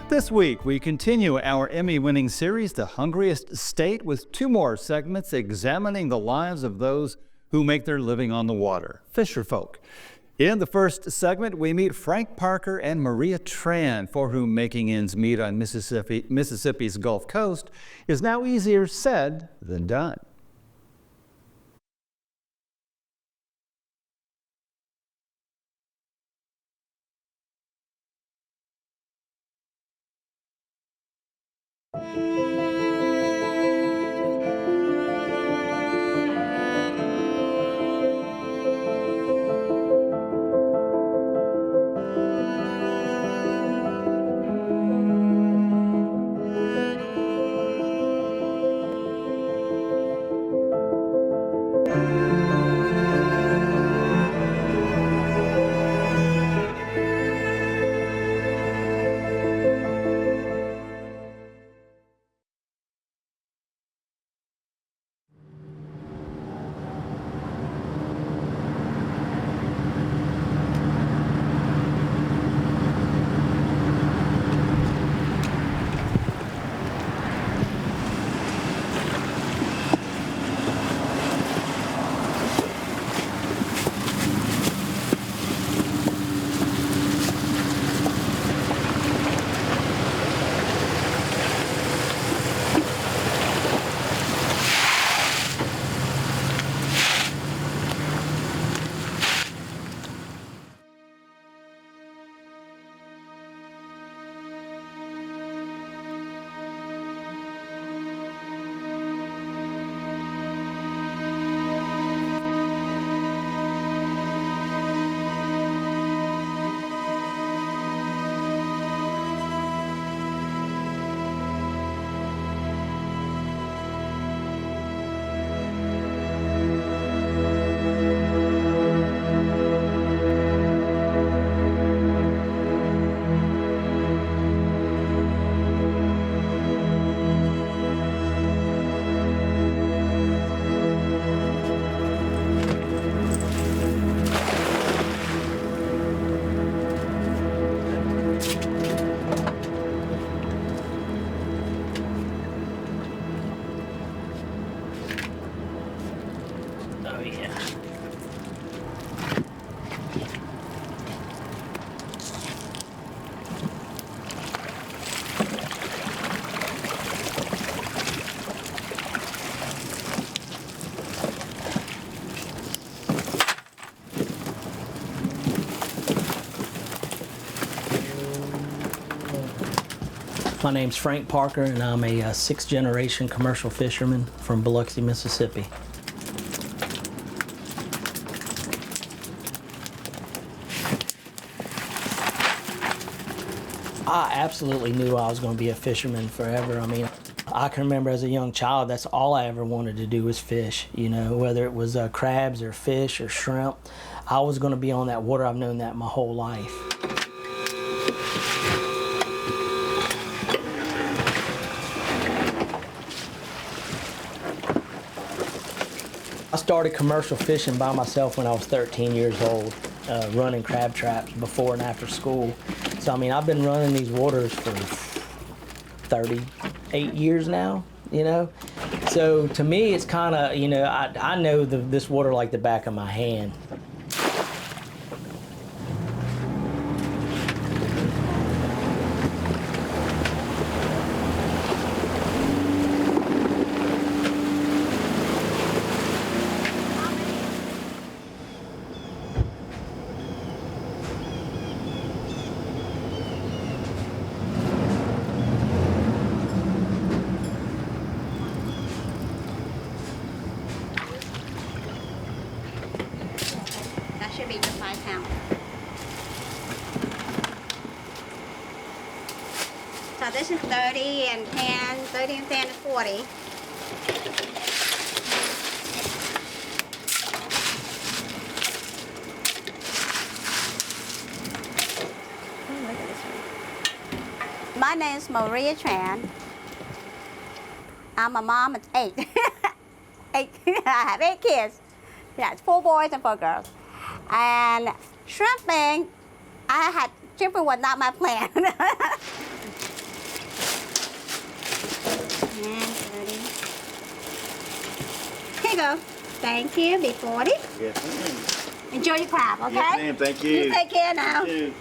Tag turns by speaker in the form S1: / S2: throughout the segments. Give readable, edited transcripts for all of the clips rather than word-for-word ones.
S1: This week, we continue our Emmy-winning series, The Hungriest State, with 2 more segments examining the lives of those who make their living on the water, fisherfolk. In the first segment, we meet Frank Parker and Maria Tran, for whom making ends meet on Mississippi's Gulf Coast is now easier said than done.
S2: My name's Frank Parker, and I'm a 6th-generation commercial fisherman from Biloxi, Mississippi. I absolutely knew I was going to be a fisherman forever. I mean, I can remember as a young child, that's all I ever wanted to do was fish, you know, whether it was crabs or fish or shrimp. I was going to be on that water. I've known that my whole life. I started commercial fishing by myself when I was 13 years old, running crab traps before and after school. So, I mean, I've been running these waters for 38 years now, you know. So, to me, it's kind of, you know, I know this water like the back of my hand.
S3: Should be just 5 pounds. So this is 30 and 10, 30 and 10 is 40. My name is Maria Tran. I'm a mom of 8. 8. I have 8 kids. Yeah, it's 4 boys and 4 girls. And shrimping, shrimping was not my plan. And 30. Here you go. Thank you. Be 40.
S1: Yes, ma'am.
S3: Enjoy your crab, okay?
S1: Yes, ma'am. Thank you.
S3: You take care now.
S1: Thank you.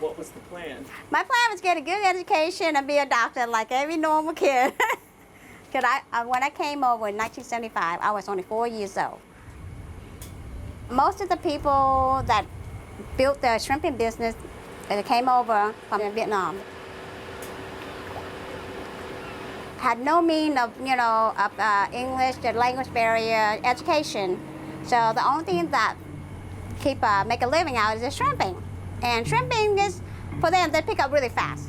S1: What was the plan?
S3: My plan was to get a good education and be a doctor like every normal kid. Because when I came over in 1975, I was only 4 years old. Most of the people that built the shrimping business that came over from Vietnam had no means of, English, the language barrier, education. So the only thing that make a living out is shrimping. And shrimping is, for them, they pick up really fast.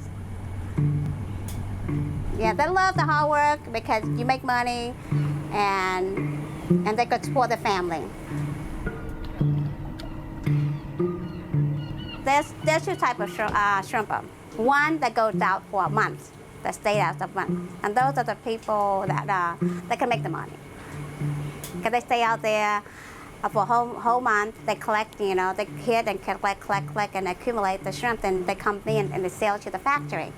S3: Yeah, they love the hard work because you make money and they could support their family. There's two types of shrimper. One that goes out for a month, that stay out a month. And those are the people that they can make the money. Because they stay out there for a whole month, they collect, they hit and collect and accumulate the shrimp, and they come in and they sell to the factory.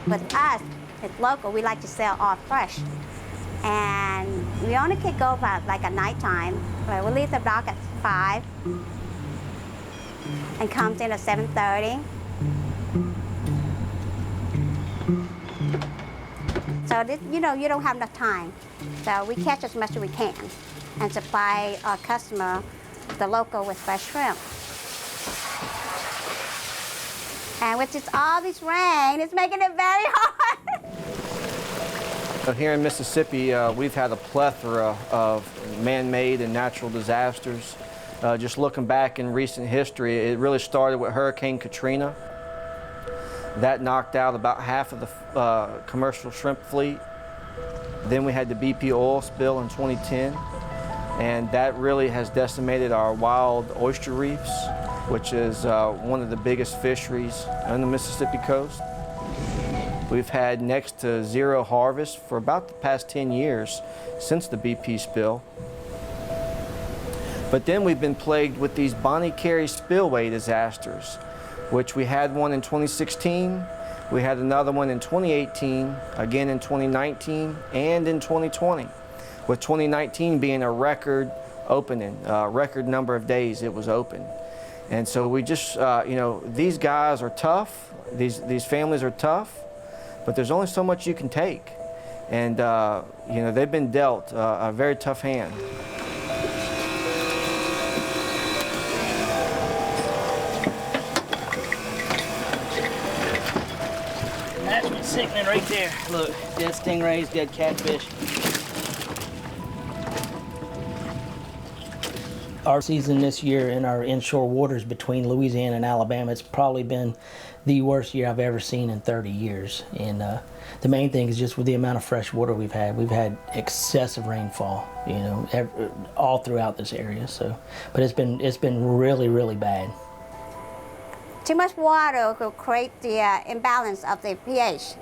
S3: With us, it's local, we like to sell all fresh. And we only can go about like at nighttime. We leave the dock at 5 and comes in at 7:30. So this, you don't have enough time. So we catch as much as we can and supply our customer, the local, with fresh shrimp. And with all this rain, it's making it very hard.
S4: Here in Mississippi, we've had a plethora of man-made and natural disasters. Just looking back in recent history, it really started with Hurricane Katrina. That knocked out about half of the commercial shrimp fleet. Then we had the BP oil spill in 2010, and that really has decimated our wild oyster reefs, which is one of the biggest fisheries on the Mississippi coast. We've had next to zero harvest for about the past 10 years since the BP spill. But then we've been plagued with these Bonnie Carey spillway disasters, which we had one in 2016, we had another one in 2018, again in 2019, and in 2020, with 2019 being a record opening, record number of days it was open. And so we just, these guys are tough, these families are tough, but there's only so much you can take. And, they've been dealt a very tough hand.
S2: That's what's sickening right there. Look, dead stingrays, dead catfish. Our season this year in our inshore waters between Louisiana and Alabama, it's probably been the worst year I've ever seen in 30 years. And the main thing is just with the amount of fresh water we've had excessive rainfall, all throughout this area. So, but it's been really, really bad.
S3: Too much water will create the imbalance of the pH,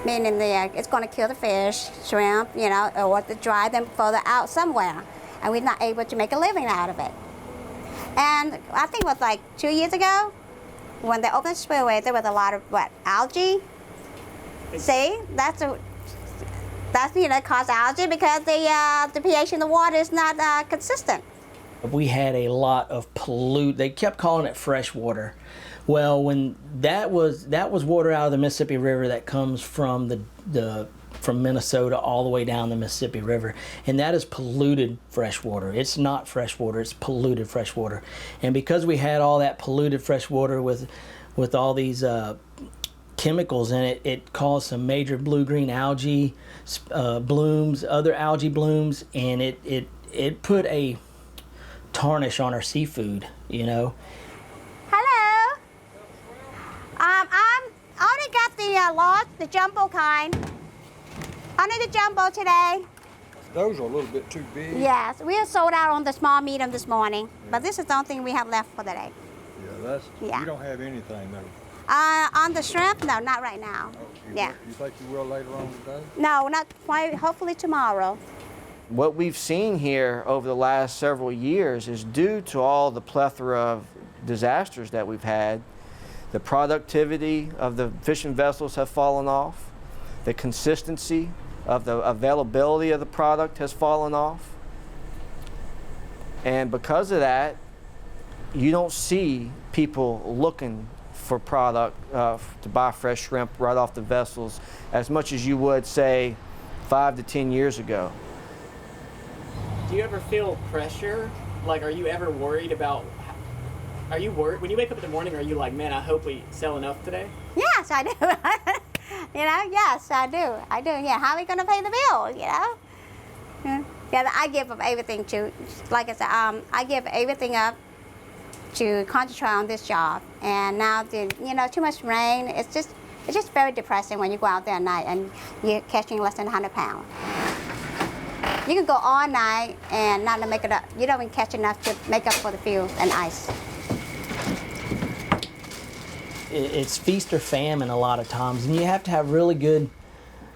S3: meaning it's going to kill the fish, shrimp, or to dry them further out somewhere, and we're not able to make a living out of it. And I think it was like 2 years ago, when they opened the spillway, there was a lot of algae. See, that's caused algae because the pH in the water is not consistent.
S2: We had a lot of they kept calling it fresh water. Well, when that was water out of the Mississippi River that comes from from Minnesota all the way down the Mississippi River, and that is polluted fresh water. It's not fresh water, it's polluted fresh water. And because we had all that polluted fresh water with all these chemicals in it, it caused some major blue-green algae blooms, other algae blooms, and it put a tarnish on our seafood,
S3: Hello. I only got the large, the jumbo kind. Only the jumbo today.
S5: Those are a little bit too big.
S3: Yes, we are sold out on the small medium this morning, but this is the only thing we have left for the day.
S5: Yeah, you don't have anything though.
S3: On the shrimp, no, not right now.
S5: You think you will later on today?
S3: No, not quite. Hopefully tomorrow.
S4: What we've seen here over the last several years is due to all the plethora of disasters that we've had. The productivity of the fishing vessels have fallen off. The consistency of the availability of the product has fallen off. And because of that, you don't see people looking for product to buy fresh shrimp right off the vessels as much as you would, say, 5 to 10 years ago.
S6: Do you ever feel pressure? Like, are you ever worried about, are you worried, when you wake up in the morning, are you like, man, I hope we sell enough today?
S3: Yes, I do. You know, yes, I do. I do, yeah. How are we going to pay the bill, you know? Yeah, I give up everything to, like I said, I give everything up to concentrate on this job. And now, you know, too much rain, it's just very depressing when you go out there at night and you're catching less than 100 pounds. You can go all night and not make it up. You don't even catch enough to make up for the fuel and ice.
S2: It's feast or famine a lot of times, and you have to have really good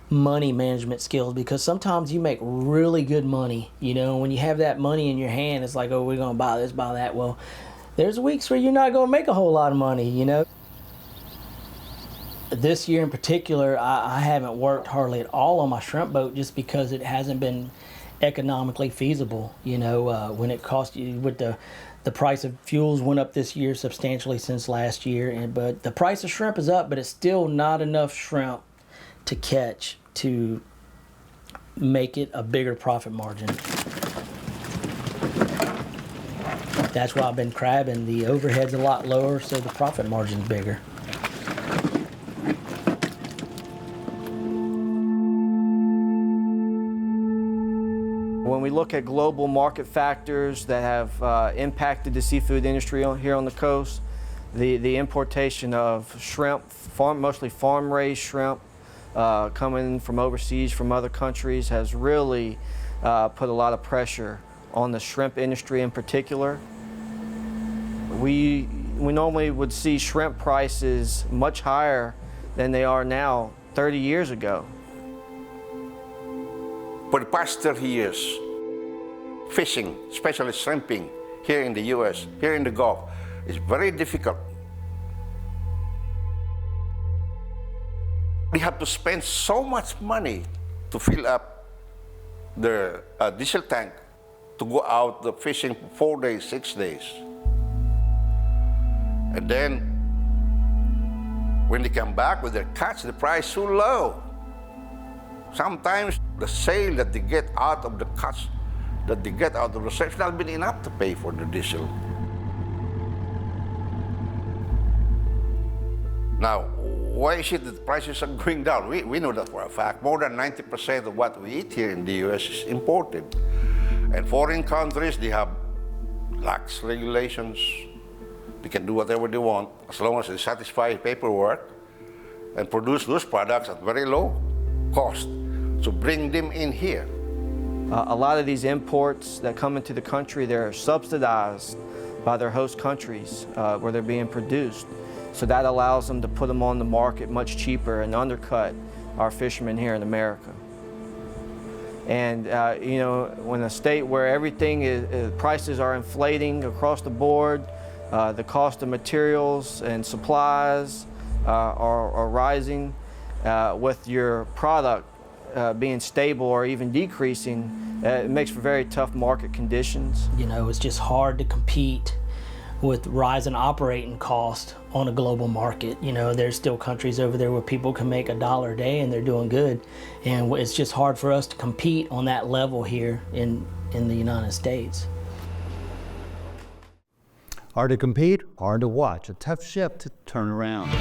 S2: money management skills, because sometimes you make really good money. You know, when you have that money in your hand, it's like, oh, we're going to buy this, buy that. Well, there's weeks where you're not going to make a whole lot of money, you know. This year in particular, I haven't worked hardly at all on my shrimp boat just because it hasn't been economically feasible. You know, when it cost you, with the price of fuels went up this year substantially since last year, but the price of shrimp is up, but it's still not enough shrimp to catch to make it a bigger profit margin. That's why I've been crabbing. The overhead's a lot lower, so the profit margin's bigger.
S4: When we look at global market factors that have impacted the seafood industry here on the coast, the importation of shrimp, mostly farm-raised shrimp, coming from overseas, from other countries, has really put a lot of pressure on the shrimp industry in particular. We normally would see shrimp prices much higher than they are now 30 years ago.
S7: For the past 30 years, fishing, especially shrimping, here in the U.S., here in the Gulf, is very difficult. We have to spend so much money to fill up the diesel tank to go out the fishing for 4 days, 6 days. And then, when they come back with their catch, the price is so low. Sometimes the sale that they get out of the catch, that they get out of the sale, has not been enough to pay for the diesel. Now, why is it that the prices are going down? We know that for a fact. More than 90% of what we eat here in the U.S. is imported. And foreign countries, they have lax regulations. They can do whatever they want as long as they satisfy paperwork and produce those products at very low cost. So bring them in here.
S4: A lot of these imports that come into the country, they're subsidized by their host countries where they're being produced. So that allows them to put them on the market much cheaper and undercut our fishermen here in America. And you know, when a state where everything is, prices are inflating across the board, the cost of materials and supplies are rising, with your product being stable or even decreasing, it makes for very tough market conditions.
S2: You know, it's just hard to compete with rising operating costs on a global market. You know, there's still countries over there where people can make $1 a day and they're doing good. And it's just hard for us to compete on that level here in the United States.
S1: Hard to compete, hard to watch. A tough ship to turn around.